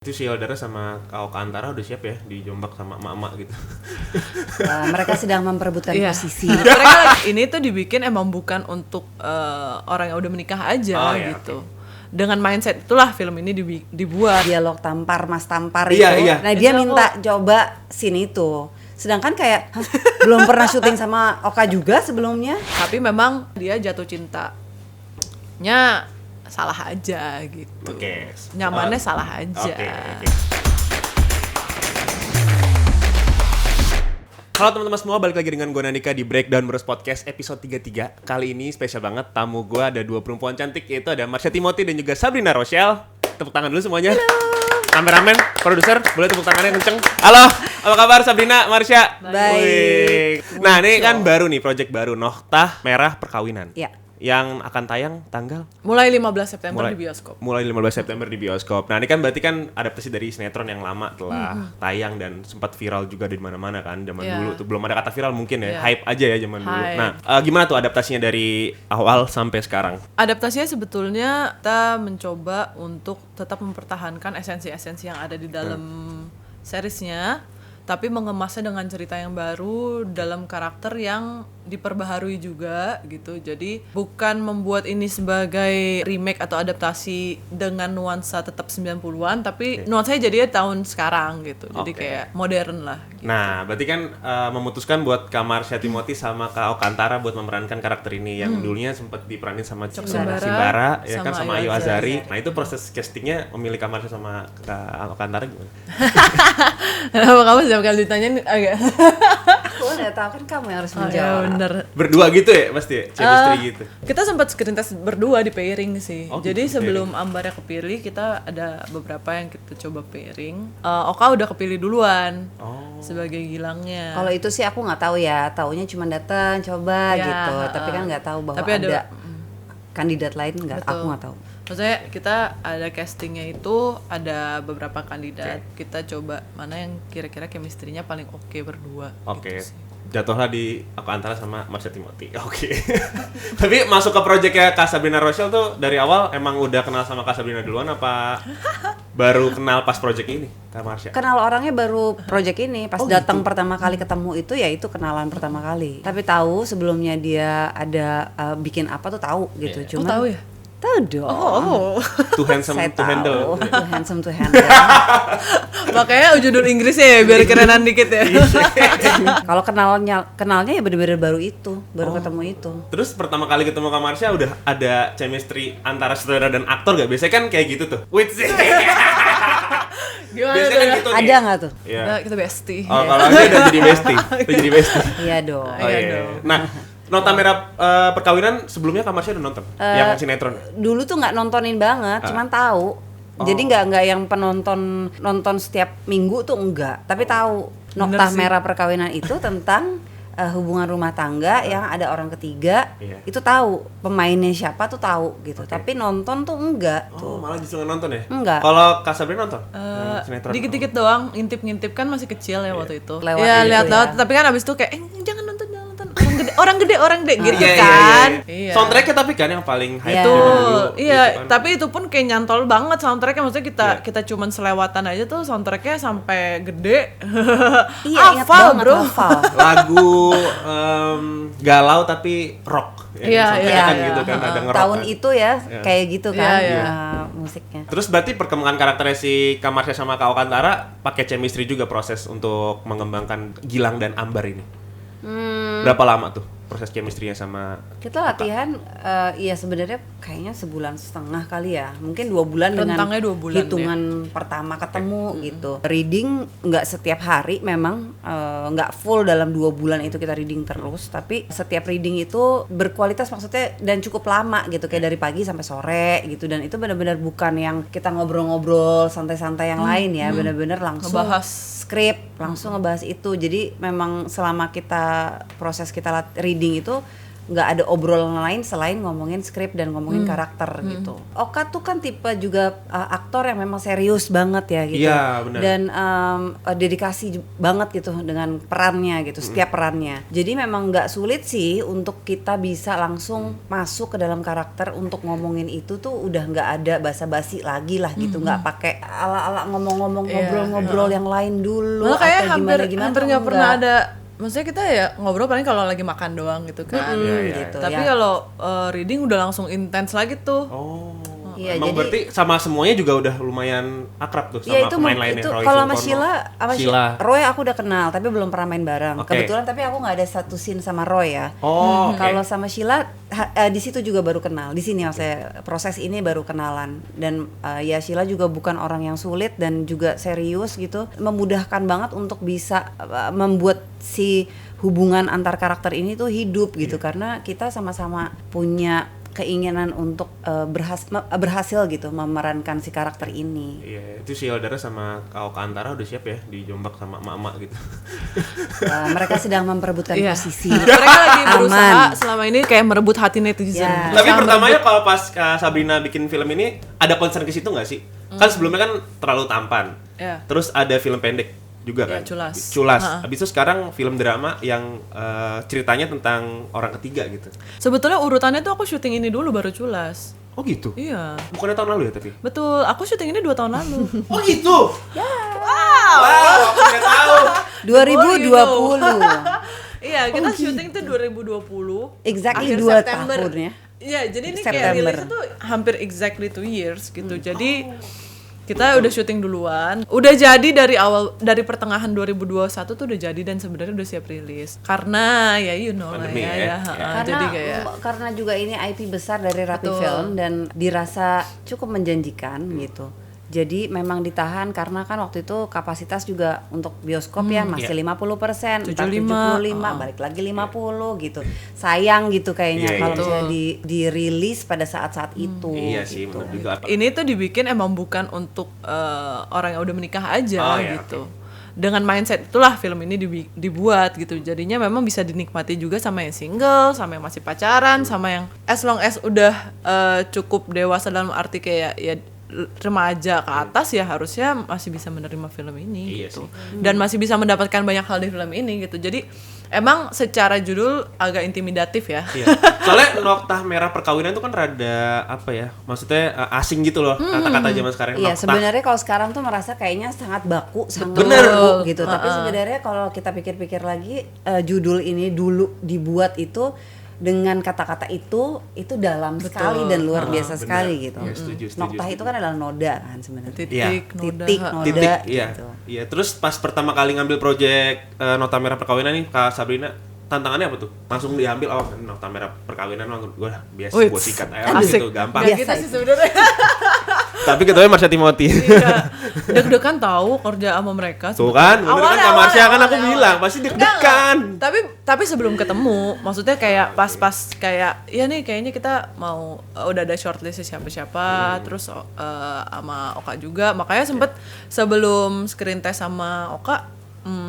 Itu si Eldara sama Oka Antara udah siap ya di Jombak sama emak-emak gitu. Mereka sedang memperebutkan posisi. Mereka ini tuh dibikin emang bukan untuk orang yang udah menikah aja gitu. Okay. Dengan mindset itulah film ini dibuat. Dialog tampar Mas Tampar iya, itu. Iya. Nah dia minta coba scene itu. Sedangkan kayak belum pernah syuting sama Oka juga sebelumnya. Tapi memang dia jatuh cintanya salah aja gitu. Oke. Nyamannya salah aja. Okay. Halo teman-teman semua, balik lagi dengan gue Nandika di Breakdown Bros Podcast episode 33. Kali ini spesial banget, tamu gue ada dua perempuan cantik, yaitu ada Marsha Timothy dan juga Sabrina Rochelle. Tepuk tangan dulu semuanya. Kameramen, produser, boleh tepuk tangannya kenceng. Halo, apa kabar Sabrina, Marsha? Baik. Nah ini kan baru nih, project baru, Noktah Merah Perkawinan. Iya. Yang akan tayang tanggal? Mulai 15 September di bioskop. Mulai 15 September di bioskop. Nah, ini kan berarti kan adaptasi dari sinetron yang lama telah tayang dan sempat viral juga di mana-mana kan zaman dulu tuh. Belum ada kata viral mungkin ya. Hype aja ya zaman dulu. Nah, gimana tuh adaptasinya dari awal sampai sekarang? Adaptasinya sebetulnya kita mencoba untuk tetap mempertahankan esensi-esensi yang ada di dalam seriesnya, tapi mengemasnya dengan cerita yang baru dalam karakter yang diperbaharui juga gitu. Jadi bukan membuat ini sebagai remake atau adaptasi dengan nuansa tetap 90-an, tapi nuansanya jadi tahun sekarang gitu. Jadi kayak modern lah gitu. Nah, berarti kan memutuskan buat Kak Marsha Timothy sama Kak Oka Antara buat memerankan karakter ini yang dulunya sempat diperanin sama Simbara ya kan, sama Ayu Azari. Nah, itu proses castingnya memilih Kak Marsha sama Kak Oka Antara gimana? Kenapa kamu setiap kali ditanyain agak Aku nggak tahu, kan kamu yang harus menjawab. bener. Berdua gitu ya pasti ya? Chemistry gitu. Kita sempat screen test berdua di pairing sih. Oh, jadi gitu, sebelum Ambarnya kepilih, kita ada beberapa yang kita coba pairing. Oka udah kepilih duluan sebagai Gilangnya. Kalau itu sih aku nggak tahu ya. Taunya cuma datang coba gitu. Tapi kan nggak tahu bahwa ada kandidat lain nggak. Aku nggak tahu. Maksudnya kita ada castingnya itu ada beberapa kandidat. Kita coba mana yang kira-kira chemistry-nya paling oke berdua. Oke. Gitu sih. Jatuhlah di Oka Antara sama Marsha Timothy. Oke. Tapi masuk ke projectnya Kak Sabrina Rochelle tuh dari awal emang udah kenal sama Kak Sabrina duluan apa baru kenal pas project ini Kak Marsha? Kenal orangnya baru project ini. Pas datang pertama kali ketemu itu ya itu kenalan pertama kali. Tapi tahu sebelumnya dia ada bikin apa tuh tahu gitu. Cuman tahu ya? Tahu dong. Too handsome to handle. Too handsome to handle. Makanya judul Inggrisnya ya biar kerenan dikit ya. Kalau kenalnya ya bener-bener baru itu, baru ketemu itu. Terus pertama kali ketemu Kak Marsha udah ada chemistry antara sutradara dan aktor gak? Biasanya kan kayak gitu tuh. Gimana Biasanya tuh? kan gitu nih. Ada nggak tuh? Iya. Nah, kita bestie. Oh, kalau dia udah jadi bestie. Udah jadi bestie. Iya dong. Oh iya. Nah, Noktah Merah Perkawinan sebelumnya Kak Marsha udah nonton? Yang sinetron? Dulu tuh nggak nontonin banget, cuman tahu. Jadi nggak yang penonton nonton setiap minggu tuh enggak, tapi tahu Noktah Merah Perkawinan itu tentang hubungan rumah tangga yang ada orang ketiga. Itu tahu pemainnya siapa tuh tahu gitu, tapi nonton tuh enggak tuh. Malah justru nggak nonton ya? Enggak. Kalau Kak Sabrina nonton? Sinetron? Dikit-dikit doang, ngintip-ngintip kan masih kecil ya waktu itu. Lewat ya itu lihat ya. lewat, tapi kan abis itu kayak jangan nonton orang gede gitu kan. Iya. Soundtracknya tapi kan yang paling hype Iya. dulu. Iya, gitu kan. tapi itu pun kayak nyantol banget soundtracknya. Maksudnya kita cuman selewatan aja tuh soundtracknya sampai gede. Iya, ingat Hafal, banget, bro. hafal. Lagu galau tapi rock. Soundtracknya kan gitu kan, ada ngerock Tahun kan. itu ya, kayak gitu kan Iya. musiknya. Terus berarti perkembangan karakternya si Kak Marsha sama Kak Oka Antara pakai chemistry juga proses untuk mengembangkan Gilang dan Ambar ini. Berapa lama tuh proses chemistry-nya sama Kita latihan ya sebenarnya kayaknya sebulan setengah kali ya, mungkin 2 bulan Rentangnya dengan 2 bulan hitungan pertama ketemu gitu. Reading nggak setiap hari, memang nggak full dalam 2 bulan itu kita reading terus, tapi setiap reading itu berkualitas maksudnya dan cukup lama gitu, kayak dari pagi sampai sore gitu, dan itu benar-benar bukan yang kita ngobrol-ngobrol santai-santai yang lain ya, benar-benar langsung Ngebahas langsung ngebahas itu. Jadi memang selama kita proses kita reading itu nggak ada obrolan lain selain ngomongin skrip dan ngomongin karakter gitu. Oka tuh kan tipe juga aktor yang memang serius banget ya gitu. Iya, benar. Dan dedikasi banget gitu dengan perannya gitu, setiap perannya. Jadi memang nggak sulit sih untuk kita bisa langsung masuk ke dalam karakter untuk ngomongin itu tuh udah nggak ada basa-basi lagi lah gitu, nggak pakai ala-ala ngomong-ngomong ngobrol-ngobrol yang lain dulu Malah kayak atau gimana-gimana. hampir nggak pernah ada. Maksudnya kita ya ngobrol paling kalau lagi makan doang gitu kan. gitu. Tapi ya. kalau reading udah langsung intens lagi tuh. Oh. Iya, Emang jadi- berarti sama semuanya juga udah lumayan akrab tuh sama Ya itu pemain lainnya. itu Roy kalau sama Sultono. Sheila, Roy aku udah kenal tapi belum pernah main bareng. Oke. Kebetulan tapi aku nggak ada satu scene sama Roy ya. Oh, oke. Kalau sama Sheila di situ juga baru kenal. Di sini maksudnya proses ini baru kenalan dan ya Sheila juga bukan orang yang sulit dan juga serius gitu. Memudahkan banget untuk bisa membuat si hubungan antar karakter ini tuh hidup gitu karena kita sama-sama punya keinginan untuk berhasil gitu memerankan si karakter ini. Iya, itu si Eldara sama Kak Oka Antara udah siap ya dijombak sama emak-emak gitu. Mereka sedang memperebutkan Iya. posisi. Mereka lagi berusaha Aman. selama ini kayak merebut hati netizen. Ya. Tapi Berusaha pertamanya kalau pas Kak Sabrina bikin film ini ada concern ke situ nggak sih? Kan sebelumnya kan terlalu tampan. Iya. Terus ada film pendek juga kan? Culas. Culas. Ha-ha. Habis itu sekarang film drama yang ceritanya tentang orang ketiga gitu. Sebetulnya urutannya tuh aku syuting ini dulu baru Culas. Oh gitu? Iya. Bukannya tahun lalu ya tapi? Betul, aku syuting ini 2 tahun lalu. Oh gitu? Ya. Wow, aku nggak tahu. 2020. Iya, kita syuting tuh 2020. Exactly akhir 2 September. tahun ya. Iya, jadi ini September. kayak rilisnya tuh hampir exactly 2 years gitu. Jadi kita udah syuting duluan. Udah jadi dari pertengahan 2021 tuh udah jadi dan sebenarnya udah siap rilis. Karena ya you know Pandemi lah ya. Karena jadi kayak karena juga ini IP besar dari Rapi Betul. Film dan dirasa cukup menjanjikan gitu. Jadi memang ditahan karena kan waktu itu kapasitas juga untuk bioskop ya masih 50%, 75, 75, balik lagi 50 gitu. Sayang gitu kayaknya Iya, kalau iya. misalnya dirilis pada saat-saat itu. Iya sih, gitu. benar juga. ini tuh dibikin emang bukan untuk orang yang udah menikah Oh, aja ya, gitu. Dengan mindset itulah film ini dibuat gitu. Jadinya memang bisa dinikmati juga sama yang single, sama yang masih pacaran, sama yang as long as udah cukup dewasa dalam arti kayak ya remaja ke atas ya harusnya masih bisa menerima film ini Iya gitu. Dan masih bisa mendapatkan banyak hal di film ini gitu. Jadi emang secara judul agak intimidatif ya. Iya. Soalnya Nokta Merah Perkawinan itu kan rada apa ya? Maksudnya asing gitu loh kata-kata zaman sekarang. Iya, Nokta. sebenarnya kalau sekarang tuh merasa kayaknya sangat baku, sangat Bener. baku gitu. Tapi sebenarnya kalau kita pikir-pikir lagi, judul ini dulu dibuat itu dengan kata-kata itu dalam sekali dan luar biasa bener. sekali gitu. Iya, setuju. Nokta itu kan adalah noda kan sebenarnya. Titik, noda. Titik, noda. Titik, iya. gitu. Iya, terus pas pertama kali ngambil project Nokta Merah Perkawinan nih Kak Sabrina, tantangannya apa tuh? Langsung diambil Nokta Merah Perkawinan gue biasa Wih, gue sikat asik. gitu, gampang. Nggak Biasa gitu sih itu. sebenarnya. Tapi ketuanya Marsha Timothy. Iya. Deg-degan tahu kerja sama mereka. Tuh kan, bener kan Kak Marsha kan aku bilang pasti deg-degan. Tapi sebelum ketemu, maksudnya kayak pas-pas kayak ya nih kayaknya kita mau udah ada shortlist siapa-siapa, terus sama Oka juga. Makanya sempet sebelum screen test sama Oka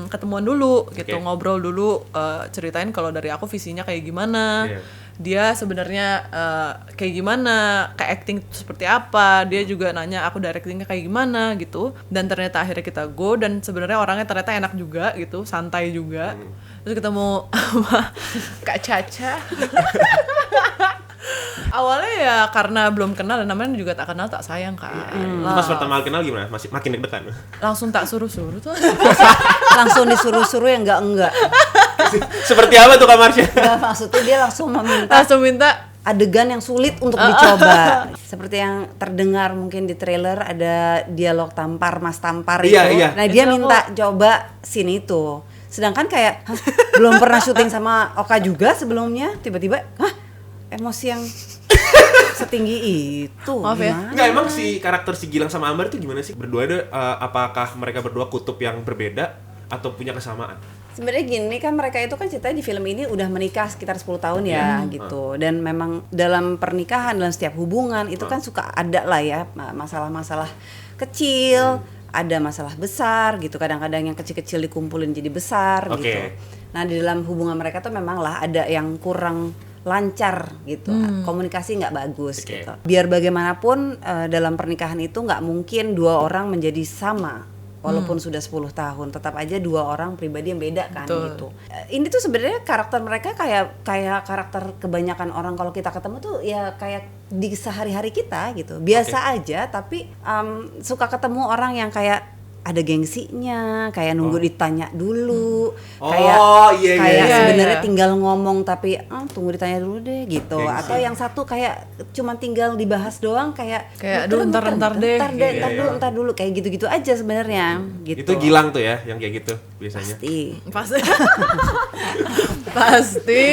ketemuan dulu gitu, Oke. ngobrol dulu, ceritain kalau dari aku visinya kayak gimana. Iya. Dia sebenarnya kayak gimana, ke acting itu seperti apa, dia juga nanya aku directingnya kayak gimana gitu, dan ternyata akhirnya kita go, dan sebenarnya orangnya ternyata enak juga gitu, santai juga. Terus ketemu sama Kak Caca. Awalnya ya karena belum kenal dan namanya juga tak kenal tak sayang kan. Pas pertama kali kenal gimana? Masih makin deg-degan. Langsung tak suruh-suruh tuh. Langsung disuruh-suruh yang enggak. Seperti apa tuh Kak Marsha? Enggak, maksudnya dia langsung meminta Langsung minta adegan yang sulit untuk dicoba. Seperti yang terdengar mungkin di trailer ada dialog tampar Mas Tampar Iya, itu. iya. Nah, dia Itu minta coba scene itu. Sedangkan kayak "Hah, belum pernah syuting sama Oka juga sebelumnya, tiba-tiba emosi yang setinggi itu. Maaf ya. Gimana? Enggak, emang si karakter si Gilang sama Ambar itu gimana sih? Berdua ada apakah mereka berdua kutub yang berbeda atau punya kesamaan? Sebenarnya gini kan mereka itu kan ceritanya di film ini udah menikah sekitar 10 tahun ya gitu. Dan memang dalam pernikahan, dalam setiap hubungan itu kan suka ada lah ya masalah-masalah kecil, ada masalah besar gitu. Kadang-kadang yang kecil-kecil dikumpulin jadi besar Oke. gitu. Nah, di dalam hubungan mereka tuh memang lah ada yang kurang lancar gitu, komunikasi nggak bagus Oke. gitu. Biar bagaimanapun dalam pernikahan itu nggak mungkin dua orang menjadi sama. Walaupun sudah 10 tahun, tetap aja dua orang pribadi yang beda kan. Betul. Gitu. Ini tuh sebenarnya karakter mereka kayak karakter kebanyakan orang kalau kita ketemu tuh ya kayak di sehari-hari kita gitu. Biasa aja, tapi suka ketemu orang yang kayak ada gengsinya, kayak nunggu ditanya dulu, kayak sebenarnya tinggal ngomong tapi tunggu ditanya dulu deh gitu. Gengsi. Atau yang satu kayak cuma tinggal dibahas doang kayak aduh ntar deh. Ntar dulu kayak gitu-gitu aja sebenarnya gitu. Itu Gilang tuh ya yang kayak gitu biasanya. Pasti. Pasti.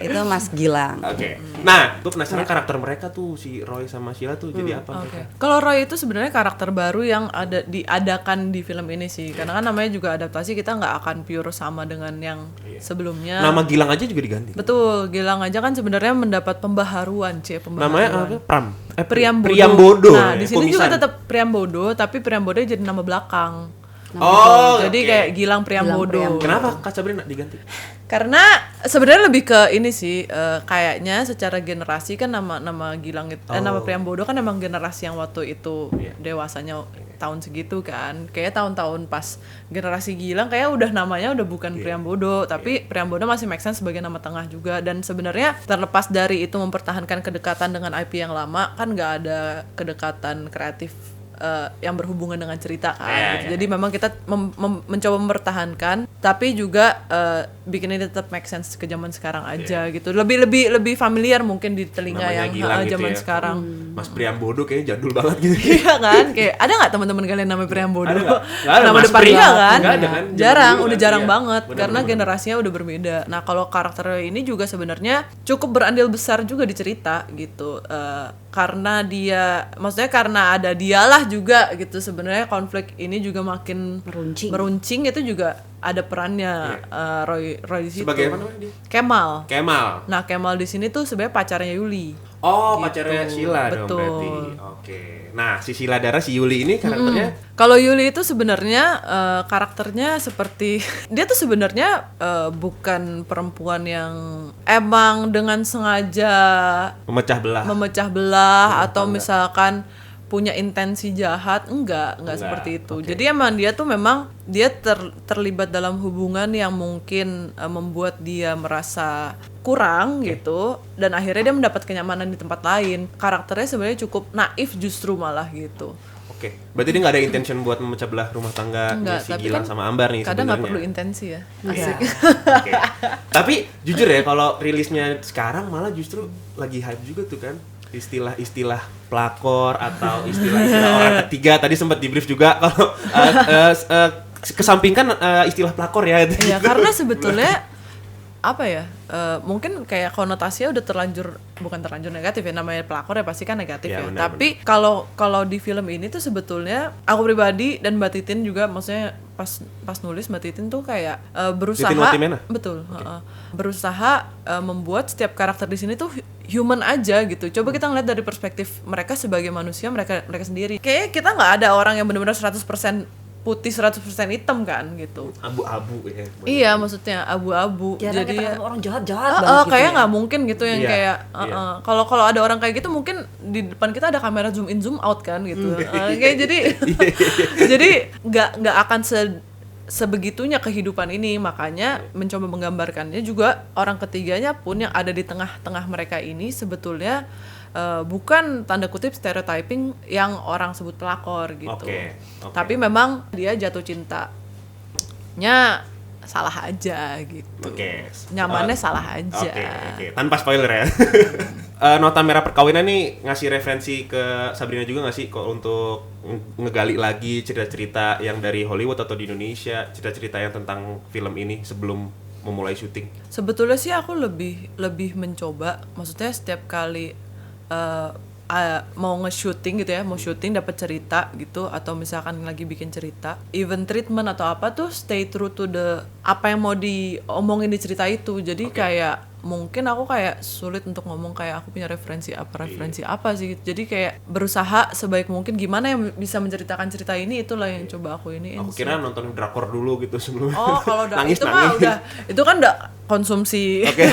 Itu Mas Gilang. Oke. Nah, gue penasaran karakter mereka tuh si Roy sama Sheila tuh jadi apa mereka? Kalau Roy itu sebenarnya karakter baru yang diadakan di film ini sih. Karena kan namanya juga adaptasi, kita nggak akan pure sama dengan yang sebelumnya. Nama Gilang aja juga diganti. Betul, Gilang aja kan sebenarnya mendapat pembaharuan. Namanya apa? Pram. Priambodo. Priambodo. Nah, ya, di sini kumisan. juga tetap Priambodo, tapi Priambodo jadi nama belakang. Oh, Jadi oke. kayak Gilang Priambodo. Kenapa Kak Sabrina diganti? Karena sebenarnya lebih ke ini sih, kayaknya secara generasi kan nama Gilang itu, nama Priambodo kan emang generasi yang waktu itu dewasanya tahun segitu kan. Kayak tahun-tahun pas generasi Gilang kayak udah namanya udah bukan Priambodo, tapi Priambodo masih make sense sebagai nama tengah juga. Dan sebenarnya terlepas dari itu mempertahankan kedekatan dengan IP yang lama, kan nggak ada kedekatan kreatif yang berhubungan dengan cerita kan. Jadi memang kita mencoba mempertahankan, tapi juga bikin ini tetap make sense ke zaman sekarang aja gitu. Lebih familiar mungkin di telinga Namanya yang Gilang gitu zaman ya. sekarang. Mas Priambodo kayaknya jadul banget gitu. Iya kan? Kayak ada nggak teman-teman kalian namanya Priambodo? Ada nggak? Nggak ada, Nama Mas depan Pri. iya kan? Nggak ada kan? Zaman Jarang, dulu udah kan, jarang iya. banget Benar, karena benar. generasinya udah berbeda. Nah, kalau karakter ini juga sebenarnya cukup berandil besar juga di cerita gitu. Karena ada dialah juga gitu. Sebenarnya konflik ini juga makin meruncing itu juga ada perannya Roy di situ. Sebagai apa namanya dia? Kemal. Nah, Kemal di sini tuh sebenarnya pacarnya Yuli. Oh, Gitu. pacarnya Sheila dong Betul. berarti. Oke. Nah, si Sheila Dara, si Yuli ini karakternya Kalau Yuli itu sebenarnya karakternya seperti dia tuh sebenarnya bukan perempuan yang emang dengan sengaja memecah belah atau misalkan punya intensi jahat, enggak seperti itu. Oke. Jadi emang dia tuh memang dia terlibat dalam hubungan yang mungkin membuat dia merasa kurang gitu, dan akhirnya dia mendapat kenyamanan di tempat lain. Karakternya sebenarnya cukup naif justru malah gitu. Oke. Berarti dia nggak ada intention buat memecah belah rumah tangga Enggak, si tapi Gilang kan sama Ambar nih kadang nggak sebenarnya. perlu intensi ya. Iya. Oke. Tapi jujur ya, kalau rilisnya sekarang malah justru lagi hype juga tuh kan. Istilah pelakor atau istilah orang ketiga tadi sempat di brief juga kalau kesampingkan istilah pelakor ya. Ya karena sebetulnya apa ya, mungkin kayak konotasinya udah bukan terlanjur negatif ya, namanya pelakor ya pasti kan negatif Ya, ya. benar, Tapi kalau di film ini tuh sebetulnya aku pribadi dan Mbak Titin juga, maksudnya pas nulis Mbak Titin tuh kayak berusaha, Titin Watimena? betul, berusaha membuat setiap karakter di sini tuh human aja gitu. Coba kita ngeliat dari perspektif mereka sebagai manusia, mereka sendiri. Kayak kita nggak ada orang yang benar-benar 100% putih 100% hitam kan gitu. Abu-abu ya. Iya, maksudnya abu-abu. Jarang Jadi kita ketemu orang jahat-jahat banget gitu kayak ya. nggak mungkin gitu yang Iya, kayak iya. kalau ada orang kayak gitu mungkin di depan kita ada kamera zoom in zoom out kan gitu. Kayak jadi nggak akan sebegitunya kehidupan ini, makanya mencoba menggambarkannya juga orang ketiganya pun yang ada di tengah-tengah mereka ini sebetulnya bukan tanda kutip stereotyping yang orang sebut pelakor gitu. Oke. Tapi memang dia jatuh cintanya salah aja gitu. Oke. Nyamannya salah aja. Oke. Tanpa spoiler ya. Nota merah perkawinan nih ngasih referensi ke Sabrina juga nggak sih kok untuk ngegali lagi cerita-cerita yang dari Hollywood atau di Indonesia, cerita-cerita yang tentang film ini sebelum memulai syuting? Sebetulnya sih aku lebih mencoba, maksudnya setiap kali mau nge-shooting gitu ya, mau syuting dapat cerita gitu, atau misalkan lagi bikin cerita, even treatment atau apa tuh stay true to the apa yang mau diomongin di cerita itu. Jadi kayak mungkin aku kayak sulit untuk ngomong kayak aku punya referensi apa sih gitu. Jadi kayak berusaha sebaik mungkin gimana yang bisa menceritakan cerita ini, itulah yang coba aku iniin. Aku kira nonton drakor dulu gitu sebelumnya. Oh, kalau udah nangis, itu mah udah, itu kan udah konsumsi. Oke.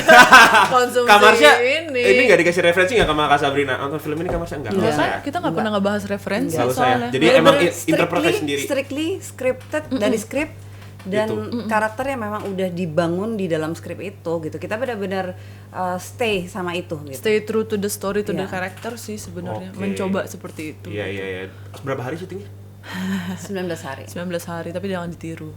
Konsumsi Kamarsya ini nggak dikasih referensi nggak sama Kak Sabrina? Nonton film ini Kamarsya nggak? Enggak, Saya. kita nggak pernah ngebahas referensi Nggak usah ya. soalnya. Jadi emang interpretasi sendiri. Strictly scripted dari skrip dan karakternya memang udah dibangun di dalam skrip itu gitu. Kita benar-benar stay sama itu gitu. Stay true to the story, to the Iya. character sih sebenarnya. Oke. Mencoba seperti itu. Iya. Berapa hari syutingnya? 19 hari. 19 hari, tapi jangan ditiru.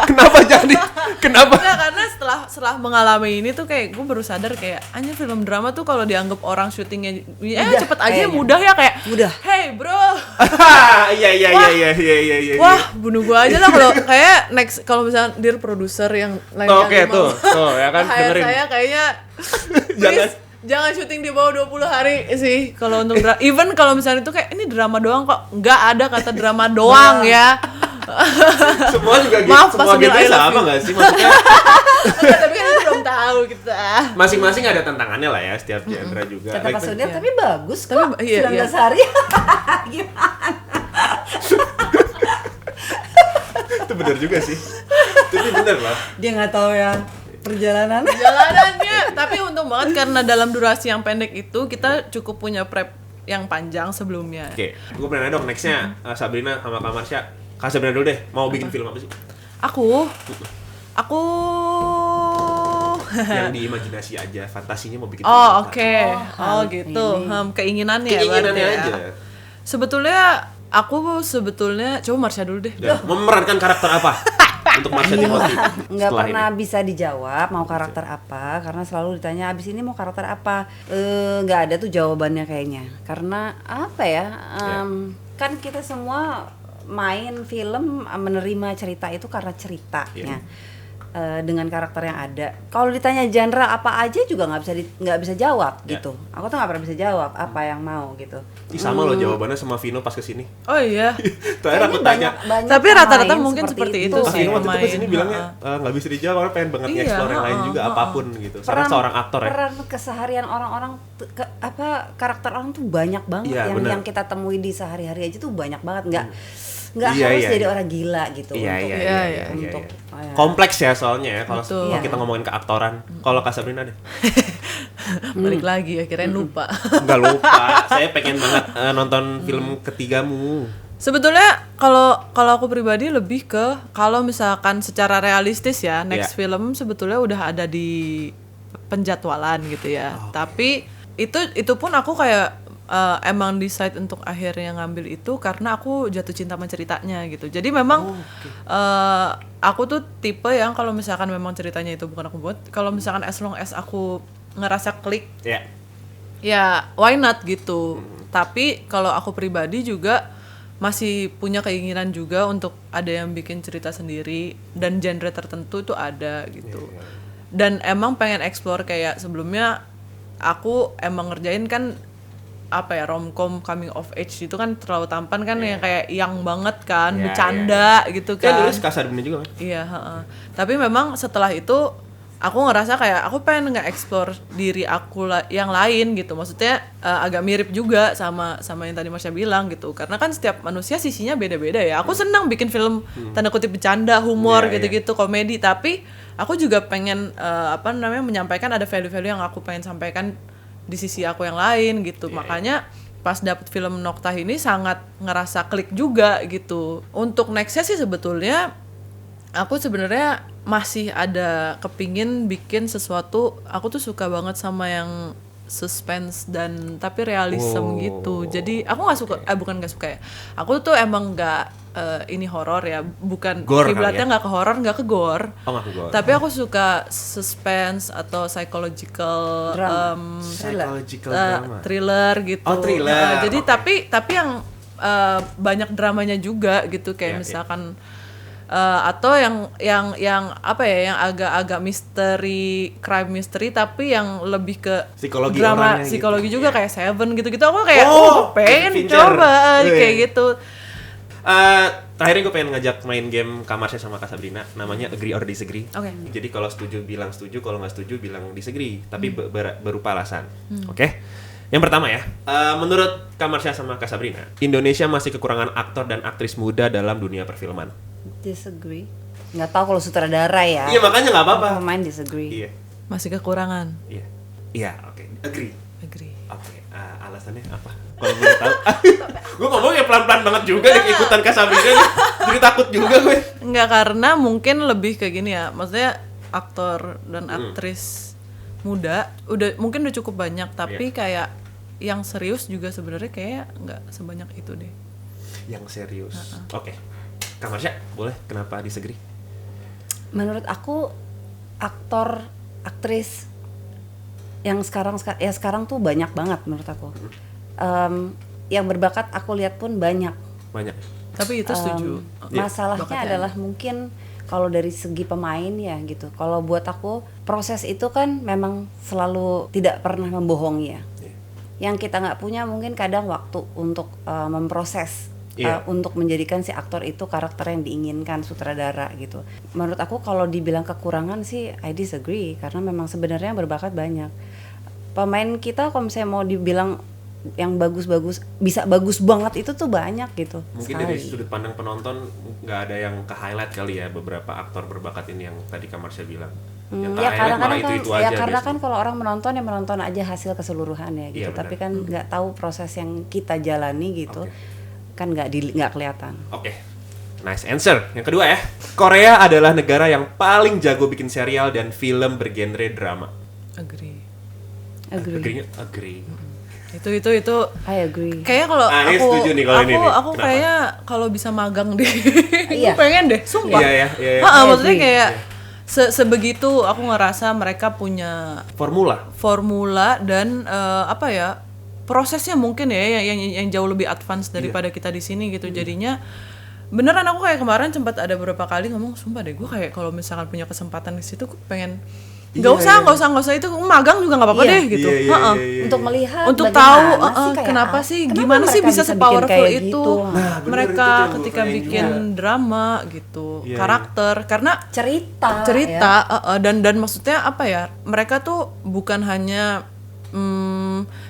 Kenapa jadi? Kenapa? Enggak, karena setelah mengalami ini tuh kayak gue baru sadar kayak anjir, film drama tuh kalau dianggap orang syutingnya Mudah, cepet aja kayaknya. mudah ya, kayak Mudah. hey bro, Iya. wah bunuh gue aja lah kalau kayak next, kalau misalnya dear produser yang lain Oke, tuh ya kan, hire dengerin. saya kayaknya Jangan. please, jangan syuting di bawah 20 hari sih kalau untuk drama. Even kalau misalnya itu kayak ini drama doang kok, nggak ada kata drama doang ya. Semua juga gitu. Maaf, Semua Pak Sugeng, gitu I love sama you. nggak sih? Maksudnya Enggak, tapi kan itu belum tahu kita. masing-masing ada tantangannya lah ya, setiap genre juga. Kata Pak Like, Surya, Iya. tapi bagus kok. Tapi, iya, 19 hari. Gimana? itu bener juga sih. Itu bener lah. Dia nggak tahu ya perjalanan. Jalanannya, tapi untung banget karena dalam durasi yang pendek itu kita cukup punya prep yang panjang sebelumnya. Oke, gue pengen nanya dong, nextnya Sabrina sama Kak Marsha. Kak Sabrina dulu deh, mau bikin film apa sih? Aku Yang diimajinasi aja, fantasinya mau bikin film oh apa? oke, oh gitu, ini. keinginannya Keinginannya berarti aja. ya. Sebetulnya aku coba Marsha dulu deh. Ya, memerankan karakter apa? Untuk Marsha Timothy Nggak setelah pernah ini. bisa dijawab mau karakter apa, karena selalu ditanya abis ini mau karakter apa. Nggak ada tuh jawabannya kayaknya, karena apa ya, kan kita semua main film menerima cerita itu karena ceritanya. Dengan karakter yang ada. Kalau ditanya genre apa aja juga nggak bisa jawab gitu. Aku tuh nggak pernah bisa jawab apa yang mau gitu. Ih, sama loh jawabannya sama Vino pas kesini. Oh iya. Terakhir aku Kayaknya tanya, banyak Tapi pemain rata-rata mungkin seperti itu pas sih. Vino waktu itu pemain. kesini bilangnya nggak bisa dijawab karena pengen banget Iya, nge-explore yang lain juga apapun gitu. Karena seorang aktor ya. Peran keseharian orang-orang karakter orang tuh banyak banget Iya, benar. yang kita temui di sehari-hari aja tuh banyak banget, nggak Iya, harus iya, jadi iya. orang gila gitu Iya. untuk Kompleks ya soalnya ya kalau Betul. kita ngomongin keaktoran. Kalau Kak Sabrina deh? Balik lagi akhirnya lupa. Nggak lupa, saya pengen banget nonton film ketigamu. Sebetulnya kalau aku pribadi lebih ke kalau misalkan secara realistis ya next film sebetulnya udah ada di penjadwalan gitu ya. Tapi itu pun aku kayak emang decide untuk akhirnya ngambil itu karena aku jatuh cinta sama ceritanya gitu. Jadi memang aku tuh tipe yang kalau misalkan memang ceritanya itu bukan aku buat, kalau misalkan as long as aku ngerasa klik, ya why not gitu. Tapi kalau aku pribadi juga masih punya keinginan juga untuk ada yang bikin cerita sendiri dan genre tertentu itu ada gitu. Dan emang pengen explore kayak sebelumnya aku emang ngerjain kan apa ya, romcom coming of age itu kan terlalu tampan kan, yang kayak young banget kan, bercanda gitu Kan kan. dulu Kak Sabrina juga kan? Iya, tapi memang setelah itu aku ngerasa kayak aku pengen nge-explore diri aku yang lain gitu. Maksudnya agak mirip juga sama yang tadi Marsha bilang gitu. Karena kan setiap manusia sisinya beda-beda ya. Aku senang bikin film tanda kutip bercanda, humor gitu-gitu, komedi, tapi aku juga pengen menyampaikan ada value-value yang aku pengen sampaikan di sisi aku yang lain gitu. Makanya pas dapet film Noktah ini sangat ngerasa klik juga gitu. Untuk nextnya sih sebetulnya aku sebenarnya masih ada kepingin bikin sesuatu. Aku tuh suka banget sama yang suspense dan tapi realism gitu. Jadi aku nggak suka, bukan nggak suka ya. Aku tuh emang nggak ini horor ya, bukan Gore kiblatnya kali ya? nggak ke horor, nggak ke gore. Oh, nggak ke gore. Tapi aku suka suspense atau psychological Psychological drama. thriller gitu. Oh, thriller. Jadi Oke. tapi yang banyak dramanya juga gitu, kayak misalkan atau yang apa ya, yang agak-agak misteri, crime mystery tapi yang lebih ke Psikologi drama orangnya psikologi gitu. juga, Iya. kayak Seven gitu-gitu. Aku kayak pengen Fincher. coba kayak gitu. Terakhir gue pengen ngajak main game Kamarsya sama Kak Sabrina, namanya Agree or Disagree. Oke. Jadi kalau setuju bilang setuju, kalau nggak setuju bilang disagree, tapi berupa alasan. Oke? Yang pertama ya, menurut Kamarsya sama Kak Sabrina, Indonesia masih kekurangan aktor dan aktris muda dalam dunia perfilman. Disagree. Nggak tahu kalau sutradara ya. Iya, makanya nggak apa-apa. Pemain disagree. Iya, Masih kekurangan. iya, iya, oke, agree. Agree. Oke, alasannya apa? Kalau boleh tahu. Gue ngomongnya pelan-pelan banget juga nih, ikutan Kak Sabrina nih. Jadi takut juga gue. Enggak, karena mungkin lebih kayak gini ya. Maksudnya aktor dan aktris muda mungkin udah cukup banyak, tapi kayak yang serius juga sebenarnya kayak nggak sebanyak itu deh. Yang serius. Oke. Kak Marsya, boleh kenapa disagree? Menurut aku aktor, aktris yang sekarang tuh banyak banget menurut aku. Yang berbakat aku lihat pun banyak. Banyak. Tapi itu setuju. Masalahnya Bakatnya adalah mungkin kalau dari segi pemain ya gitu. Kalau buat aku proses itu kan memang selalu tidak pernah membohongi ya. Yang kita nggak punya mungkin kadang waktu untuk memproses. Untuk menjadikan si aktor itu karakter yang diinginkan sutradara gitu. Menurut aku kalau dibilang kekurangan sih I disagree, karena memang sebenarnya berbakat banyak. Pemain kita kalau misalnya mau dibilang yang bagus-bagus, bisa bagus banget itu tuh banyak gitu. Mungkin sekali. dari sudut pandang penonton nggak ada yang ke-highlight kali ya beberapa aktor berbakat ini yang tadi Kak Marsya bilang. Yang Ya ke-highlight karena itu aja. karena biasanya. kan kalau orang menonton ya menonton aja hasil keseluruhan ya gitu. Iya, Tapi benar. kan nggak tahu proses yang kita jalani gitu. Kan nggak kelihatan. Oke. Nice answer. Yang kedua ya, Korea adalah negara yang paling jago bikin serial dan film bergenre drama. Agree. Agree. Agree. Itu I agree. kayaknya kalau ini aku setuju nih kalau ini nih. aku Kenapa? kayaknya kalau bisa magang deh. Iya. Gue pengen deh, sumpah. Iya. Maksudnya Agree. kayak sebegitu aku ngerasa mereka punya formula dan apa ya, prosesnya mungkin ya yang jauh lebih advance daripada kita di sini gitu. Jadinya beneran aku kayak kemarin sempat ada beberapa kali ngomong, sumpah deh gue kayak kalau misalkan punya kesempatan di situ gue pengen nggak usah itu magang juga nggak apa-apa Iya. deh gitu. Untuk melihat Untuk bagaimana tahu sih kayak kenapa apa? sih, Kenapa gimana sih mereka bisa bikin se-powerful kayak itu gitu? Nah, bener, mereka itu tuh yang ketika gua bikin drama gitu, Iya, karakter karena cerita ya. dan maksudnya apa ya, mereka tuh bukan hanya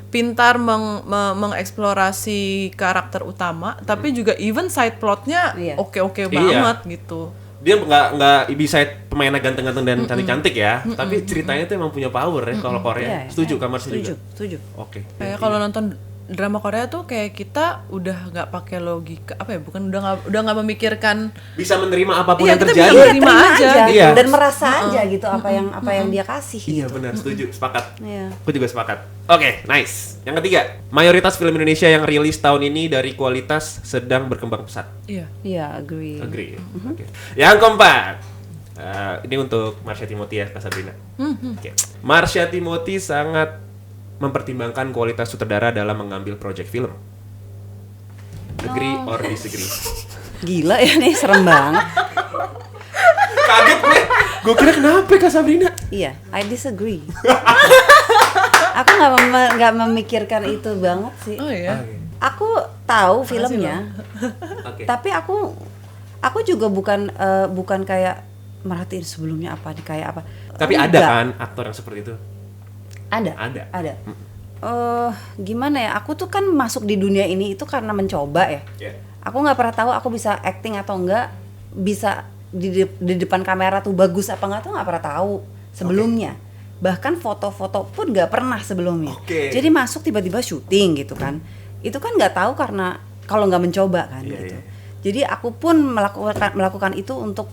pintar mengeksplorasi karakter utama, tapi juga even side plotnya Iya. oke banget gitu. Dia nggak bisa pemainnya ganteng-ganteng dan cantik-cantik ya, tapi ceritanya tuh emang punya power ya kalau Korea. Iya, Setuju Kak Marsya juga? Setuju. Oke. Kayak kalau nonton drama Korea tuh kayak kita udah nggak pakai logika, apa ya, bukan udah nggak memikirkan. Bisa menerima apapun Iya, yang kita terjadi. bisa Iya, terima terima aja. aja Iya. dan merasa aja gitu apa yang dia kasih. Iya benar, setuju, sepakat. Iya. Aku juga sepakat. Oke, nice. Yang ketiga, mayoritas film Indonesia yang rilis tahun ini dari kualitas sedang berkembang pesat. Iya. Iya, agree. Agree. Oke. Yang keempat, ini untuk Marsha Timothy ya, Kak Sabrina. Oke. Marsha Timothy sangat mempertimbangkan kualitas sutradara dalam mengambil proyek film. Agree or disagree? Gila ya nih, serem banget. Kaget gue. Gue kira kenapa Kak Sabrina? Iya, I disagree. Aku nggak memikirkan itu banget sih. Oh iya. Aku tahu filmnya, Oke. tapi aku juga bukan kayak merhatiin sebelumnya apa di kayak apa. Tapi ada Enggak. kan aktor yang seperti itu? Ada. Ada. Gimana ya? Aku tuh kan masuk di dunia ini itu karena mencoba ya. Yeah. Aku nggak pernah tahu aku bisa acting atau enggak, bisa di depan kamera tuh bagus apa enggak tuh nggak pernah tahu sebelumnya. Bahkan foto-foto pun nggak pernah sebelumnya. Oke. Jadi masuk tiba-tiba syuting gitu kan. Itu kan nggak tahu karena kalau nggak mencoba kan Iya, gitu. iya. Jadi aku pun melakukan itu untuk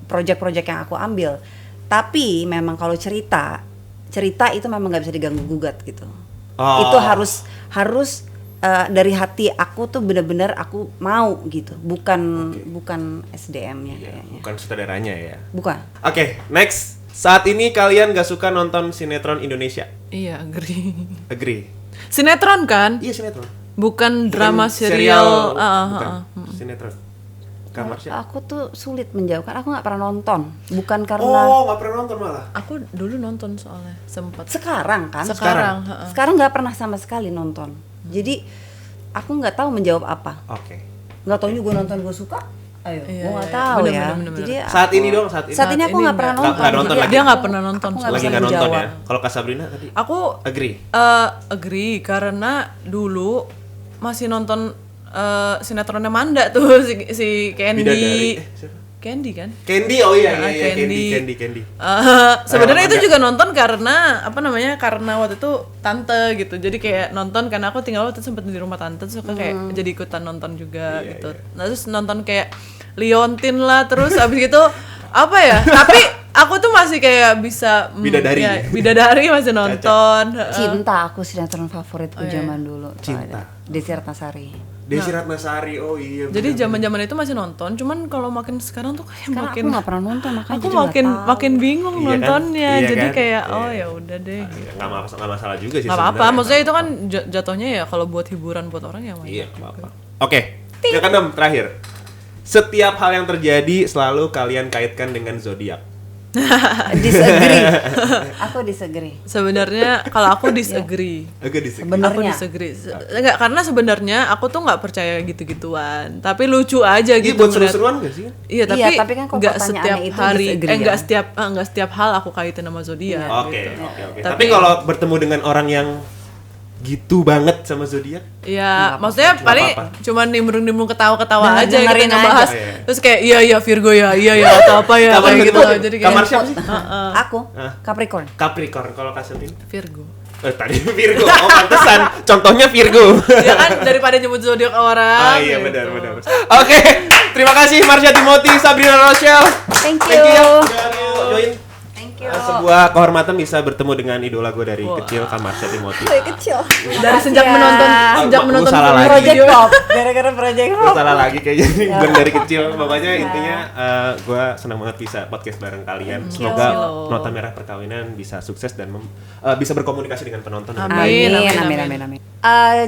project-project yang aku ambil. Tapi memang kalau cerita itu memang nggak bisa diganggu gugat gitu. Oh. Itu harus dari hati aku tuh benar-benar aku mau gitu, bukan SDM-nya Iya, kayaknya. bukan sutradaranya ya. Bukan. Oke, next. Saat ini kalian gak suka nonton sinetron Indonesia? Iya, agree. Agree? Sinetron kan? Iya, sinetron. Bukan drama Bukan serial. bukan. Sinetron. Kak Marsya? Aku tuh sulit menjawab karena aku nggak pernah nonton. Bukan karena Oh, gak pernah nonton malah? Aku dulu nonton soalnya sempat. sekarang kan. Sekarang. Sekarang nggak pernah sama sekali nonton. Jadi aku nggak tahu menjawab apa. Oke. nggak taunya gue nonton gue suka. Ayo, Iya, gue nggak iya, tahu bener, ya. bener, bener. Jadi Saat ini dong, saat ini. saat ini aku Ini nggak pernah nggak nonton. nonton Jadi lagi. Dia nggak pernah nonton. aku nggak Lagi bisa nggak nonton menjawab. ya. Kalau Kak Sabrina tadi Aku agree. agree karena dulu masih nonton sinetronnya Manda tuh si Candy. Bidadari. Siapa? Candy kan? Candy, oh iya Ah, iya Candy. Candy. Sebenarnya itu Manda. juga nonton karena apa namanya? Karena waktu itu tante gitu. Jadi kayak nonton karena aku tinggal waktu itu sempet di rumah tante suka kayak jadi ikutan nonton juga Iya, gitu. iya. Nah, terus nonton kayak Liontin lah terus abis gitu apa ya? Tapi aku tuh masih kayak bisa Bidadari. ya, Bidadari masih nonton. Cinta aku sinetron favoritku zaman dulu. Cinta. Desi Ratnasari. Desi Ratnasari, oh iya. Jadi zaman-zaman itu masih nonton, cuman kalau makin sekarang tuh kayak Sekarang makin aku nggak pernah nonton makanya aku jadi nggak tahu. makin bingung Iya kan? nontonnya. Iya Jadi kan? kayak Iya. oh ya udah deh. Gitu. Nggak masalah juga sih. Gak apa-apa, sebenarnya. maksudnya itu kan jatuhnya ya kalau buat hiburan buat orang ya Iya, wajar. nggak apa-apa. Oke, yang keenam terakhir. Setiap hal yang terjadi selalu kalian kaitkan dengan zodiak. Disagree. Aku disagree. Sebenarnya kalau aku disagree. Agak disagree. Bener. Aku Sebenarnya. disagree. Enggak, karena sebenarnya aku tuh nggak percaya gitu-gituan. Tapi lucu aja Iya, gitu. buat ngeliat- seru-seruan gak sih? Iya, tapi, Iya, tapi kan kalau nggak pertanyaannya setiap itu hari, disagree nggak ya. nggak setiap hal aku kaitin sama zodiak. Oke, gitu. oke. Tapi- Tapi kalau bertemu dengan orang yang gitu banget sama zodiak, Iya, maksudnya Nggak paling apa-apa. cuman nimbrung-nimbrung ketawa-ketawa aja gitu Dengerin ngebahas. aja. Iya. Terus kayak iya Virgo ya, iya atau apa ya Kamar kayak gitu. siapa? Jadi kayak Kamar siapa sih? Aku Capricorn. Capricorn. Kalau Kak Selin? Virgo. Tadi Virgo. Oh, pantesan. Contohnya Virgo. Ya kan daripada nyebut zodiak orang. Ah iya gitu. benar. Oke, terima kasih Marsha Timothy, Sabrina Rochelle. Thank Thank you you. ya udah join. Thank you. Sebuah kehormatan bisa bertemu dengan idola gue dari kecil, Kak Marsha Timothy. Dari kecil. Dari sejak Ya. menonton Lu film salah lagi. Project video. Pop. Gara-gara Project Gue Pop. salah lagi kayaknya bukan dari kecil. Pokoknya intinya gue senang banget bisa podcast bareng kalian. Semoga Yo. Nota Merah Perkawinan bisa sukses dan bisa berkomunikasi dengan penonton. Amin. Amin.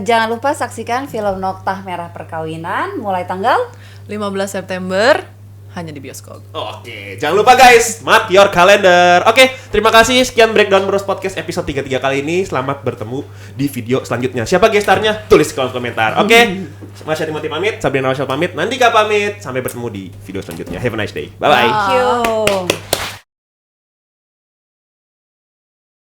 Jangan lupa saksikan film Nota Merah Perkawinan mulai tanggal 15 September hanya di bioskop. Oke, jangan lupa guys, mark your calendar. Oke, terima kasih. Sekian Breakdown Bros Podcast episode 33 kali ini. Selamat bertemu di video selanjutnya. Siapa gestarnya? Tulis di kolom komentar. Oke, Marsha Timothy pamit, Sabrina Rochelle pamit, Nandika pamit. Sampai bertemu di video selanjutnya. Have a nice day. Bye-bye. Thank you.